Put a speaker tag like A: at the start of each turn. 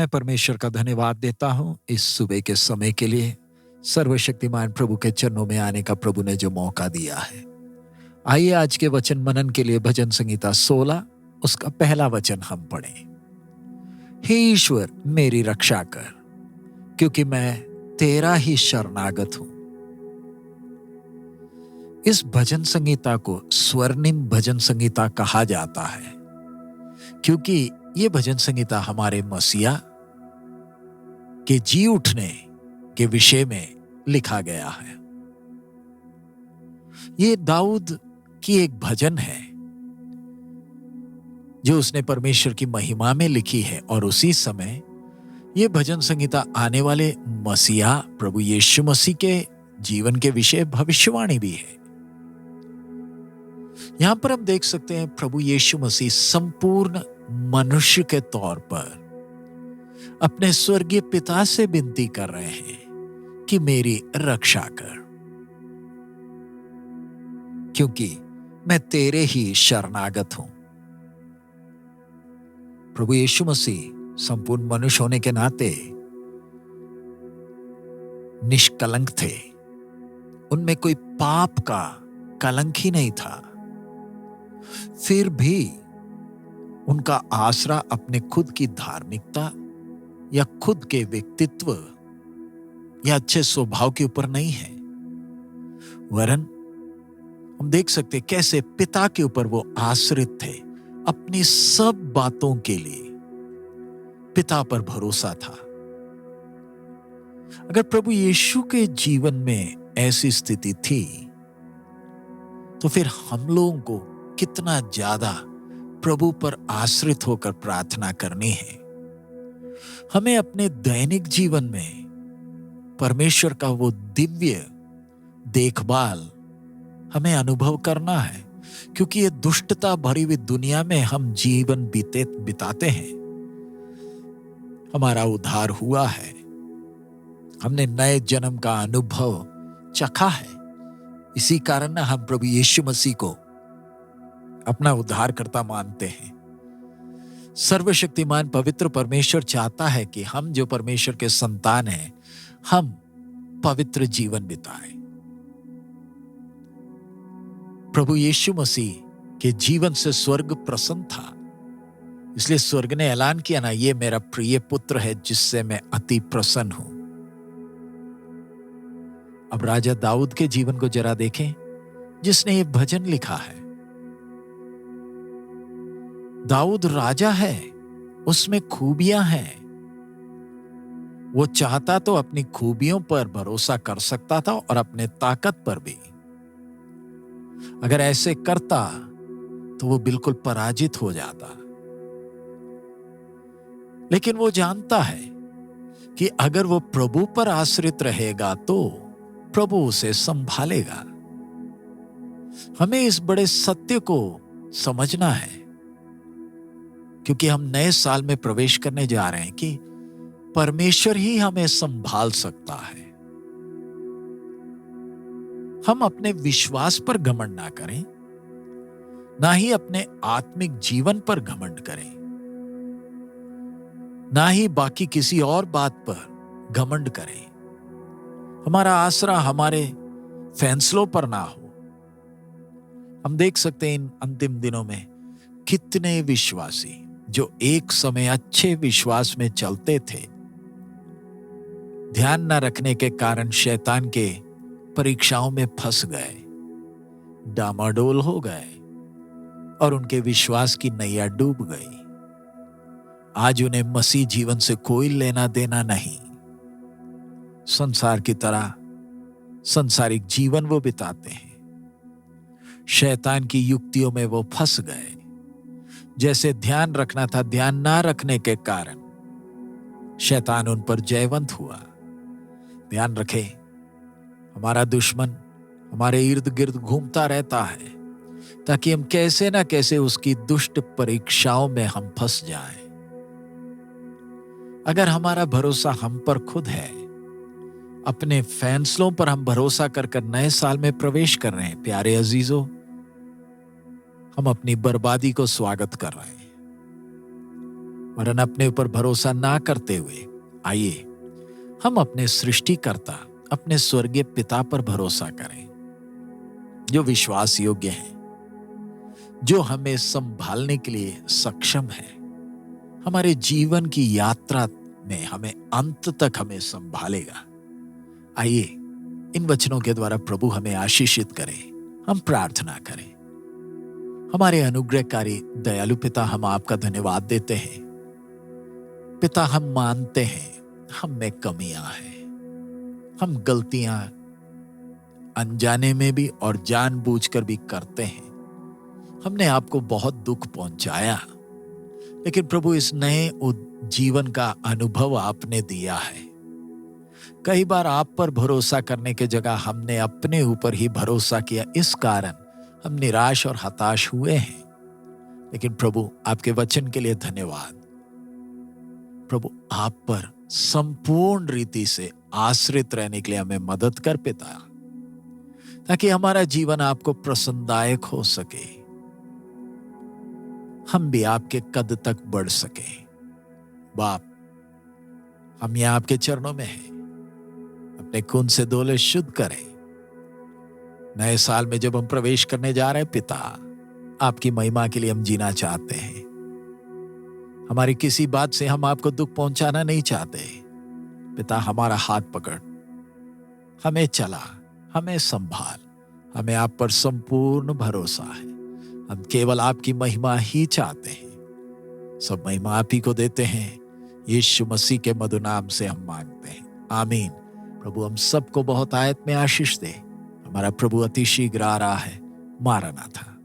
A: मैं परमेश्वर का धन्यवाद देता हूँ इस सुबह के समय के लिए। सर्वशक्तिमान प्रभु के चरणों में आने का प्रभु ने जो मौका दिया है। आइए आज के वचन मनन के लिए भजन संहिता 16 उसका पहला वचन हम पढ़ें। हे ईश्वर मेरी रक्षा कर, क्योंकि मैं तेरा ही शरणागत हूं। इस भजन संहिता को स्वर्णिम भजन संहिता कहा जाता है, क्योंकि ये भजन संहिता हमारे मसीहा के जी उठने के विषय में लिखा गया है। ये दाऊद की एक भजन है जो उसने परमेश्वर की महिमा में लिखी है, और उसी समय ये भजन संहिता आने वाले मसीहा प्रभु यीशु मसीह के जीवन के विषय भविष्यवाणी भी है। यहां पर हम देख सकते हैं प्रभु यीशु मसीह संपूर्ण मनुष्य के तौर पर अपने स्वर्गीय पिता से विनती कर रहे हैं कि मेरी रक्षा कर, क्योंकि मैं तेरे ही शरणागत हूं। प्रभु यीशु मसीह संपूर्ण मनुष्य होने के नाते निष्कलंक थे। उनमें कोई पाप का कलंक ही नहीं था। फिर भी उनका आसरा अपने खुद की धार्मिकता या खुद के व्यक्तित्व या अच्छे स्वभाव के ऊपर नहीं है, वरन हम देख सकते कैसे पिता के ऊपर वो आश्रित थे। अपनी सब बातों के लिए पिता पर भरोसा था। अगर प्रभु यीशु के जीवन में ऐसी स्थिति थी, तो फिर हम लोगों को कितना ज्यादा प्रभु पर आश्रित होकर प्रार्थना करनी है। हमें अपने दैनिक जीवन में परमेश्वर का वो दिव्य देखभाल हमें अनुभव करना है, क्योंकि ये दुष्टता भरी हुई दुनिया में हम जीवन बिताते हैं। हमारा उद्धार हुआ है, हमने नए जन्म का अनुभव चखा है। इसी कारण ना हम प्रभु यीशु मसीह को अपना उद्धारकर्ता मानते हैं। सर्वशक्तिमान पवित्र परमेश्वर चाहता है कि हम जो परमेश्वर के संतान हैं, हम पवित्र जीवन बिताएं। प्रभु यीशु मसीह के जीवन से स्वर्ग प्रसन्न था, इसलिए स्वर्ग ने ऐलान किया ना, ये मेरा प्रिय पुत्र है जिससे मैं अति प्रसन्न हूं। अब राजा दाऊद के जीवन को जरा देखें, जिसने ये भजन लिखा है। दाऊद राजा है, उसमें खूबियां हैं। वो चाहता तो अपनी खूबियों पर भरोसा कर सकता था और अपने ताकत पर भी। अगर ऐसे करता तो वो बिल्कुल पराजित हो जाता। लेकिन वो जानता है कि अगर वो प्रभु पर आश्रित रहेगा तो प्रभु उसे संभालेगा। हमें इस बड़े सत्य को समझना है, क्योंकि हम नए साल में प्रवेश करने जा रहे हैं कि परमेश्वर ही हमें संभाल सकता है। हम अपने विश्वास पर घमंड ना करें, ना ही अपने आत्मिक जीवन पर घमंड करें, ना ही बाकी किसी और बात पर घमंड करें। हमारा आसरा हमारे फैसलों पर ना हो। हम देख सकते हैं इन अंतिम दिनों में कितने विश्वासी जो एक समय अच्छे विश्वास में चलते थे, ध्यान न रखने के कारण शैतान के परीक्षाओं में फंस गए, डामाडोल हो गए और उनके विश्वास की नैया डूब गई। आज उन्हें मसीह जीवन से कोई लेना देना नहीं। संसार की तरह सांसारिक जीवन वो बिताते हैं। शैतान की युक्तियों में वो फंस गए। जैसे ध्यान रखना था, ध्यान ना रखने के कारण शैतान उन पर जयवंत हुआ। ध्यान रखें, हमारा दुश्मन हमारे इर्द गिर्द घूमता रहता है, ताकि हम कैसे ना कैसे उसकी दुष्ट परीक्षाओं में हम फंस जाएं। अगर हमारा भरोसा हम पर खुद है, अपने फैसलों पर हम भरोसा कर नए साल में प्रवेश कर रहे हैं, प्यारे अजीजों, हम अपनी बर्बादी को स्वागत कर रहे हैं। वरन अपने ऊपर भरोसा ना करते हुए आइए हम अपने सृष्टिकर्ता, अपने स्वर्गीय पिता पर भरोसा करें, जो विश्वास योग्य है, जो हमें संभालने के लिए सक्षम है, हमारे जीवन की यात्रा में हमें अंत तक हमें संभालेगा। आइए इन वचनों के द्वारा प्रभु हमें आशीषित करे। हम प्रार्थना करें। हमारे अनुग्रहकारी दयालु पिता, हम आपका धन्यवाद देते हैं। पिता, हम मानते हैं हम में कमियां हैं, हम गलतियां अनजाने में भी और जानबूझकर भी करते हैं। हमने आपको बहुत दुख पहुंचाया, लेकिन प्रभु इस नए जीवन का अनुभव आपने दिया है। कई बार आप पर भरोसा करने के जगह हमने अपने ऊपर ही भरोसा किया, इस कारण हम निराश और हताश हुए हैं। लेकिन प्रभु आपके वचन के लिए धन्यवाद। प्रभु आप पर संपूर्ण रीति से आश्रित रहने के लिए हमें मदद कर पिता, ताकि हमारा जीवन आपको प्रसन्नदायक हो सके, हम भी आपके कद तक बढ़ सके। बाप, हम यहां आपके चरणों में हैं, अपने खून से धोले शुद्ध करें। नए साल में जब हम प्रवेश करने जा रहे हैं पिता, आपकी महिमा के लिए हम जीना चाहते हैं। हमारी किसी बात से हम आपको दुख पहुंचाना नहीं चाहते पिता। हमारा हाथ पकड़, हमें चला, हमें संभाल, हमें आप पर संपूर्ण भरोसा है। हम केवल आपकी महिमा ही चाहते हैं। सब महिमा आप ही को देते हैं। यीशु मसीह के मधुर नाम से हम मांगते हैं, आमीन। प्रभु हम सबको बहुत आयत में आशीष दे। हमारा प्रभु अति शीघ्र आ रहा है। मारनाथा।